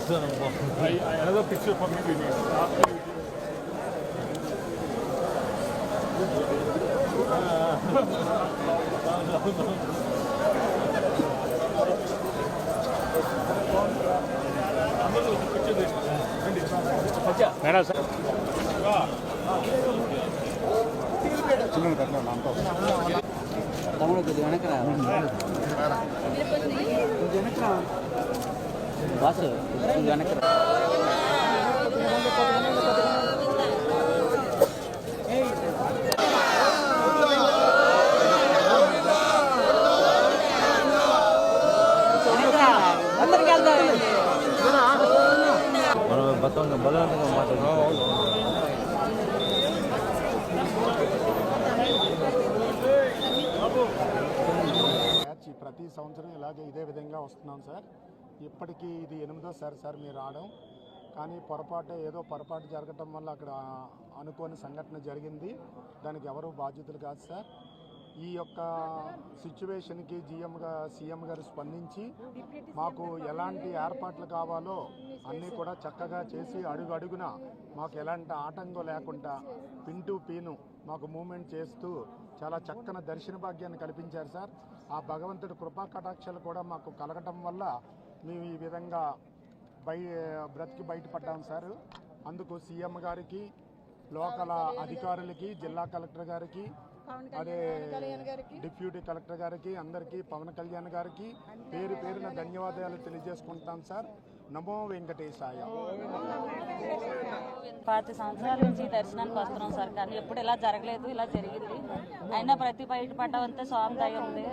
Another picture for me we need. Madam sir తమ్ముడు కొద్దిగా వెనక్కి రా బాసు కొద్దిగా వెనక్కి రా అందరికి వెళ్తాం మనం బలవంతంగా మాట్లాడుతున్నాం. ప్రతి సంవత్సరం ఇలాగే ఇదే విధంగా వస్తున్నాం సార్. ఇప్పటికీ ఇది 8వ సారి మీరు రావడం, కానీ పొరపాటు జరగటం వల్ల అక్కడ అనుకోని సంఘటన జరిగింది. దానికి ఎవరు బాధ్యతలు కాదు సార్. ఈ యొక్క సిచ్యువేషన్కి సీఎం గారు స్పందించి మాకు ఎలాంటి ఏర్పాట్లు కావాలో అన్నీ కూడా చక్కగా చేసి అడుగున మాకు ఎలాంటి ఆటంకం లేకుండా పిన్ టు పిన్ మాకు మూమెంట్ చేస్తూ చాలా చక్కని దర్శన భాగ్యాన్ని కల్పించారు సార్. ఆ భగవంతుడి కృపా కటాక్షాలు కూడా మాకు కలగటం వల్ల మేము ఈ విధంగా బ్రతికి బయటపడ్డాం సార్. అందుకు సీఎం గారికి, లోకల్ అధికారులకి, జిల్లా కలెక్టర్ గారికి, అదే డిప్యూటీ కలెక్టర్ గారికి, అందరికీ, పవన్ కళ్యాణ్ గారికి పేరున ధన్యవాదాలు తెలియజేసుకుంటాం సార్. నమో వెంకటేశాయ. 10 సంవత్సరాల నుంచి దర్శనానికి వస్తున్నాం సార్, కానీ ఎప్పుడు ఇలా జరగలేదు. ఇలా జరిగింది. అయినా బయట పడ్డామంతే స్వామి దయ ఉంది.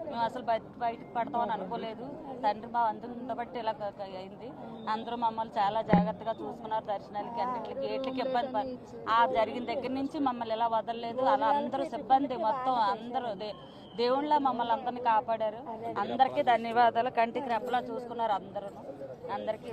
మేము అసలు బయట పడతామని అనుకోలేదు. తండ్రి మా అందరితో బట్టి ఇలా అయింది. అందరూ మమ్మల్ని చాలా జాగ్రత్తగా చూసుకున్నారు. దర్శనానికి అన్నింటికి గేట్లకి ఇబ్బంది జరిగిన దగ్గర నుంచి మమ్మల్ని ఇలా వదలలేదు. అలా అందరూ సిబ్బంది మొత్తం అందరూ దేవుళ్ళ మమ్మల్ని అందరినీ కాపాడారు. అందరికీ ధన్యవాదాలు. కంటికి రెప్పలా చూసుకున్నారు అందరూ. అందరికీ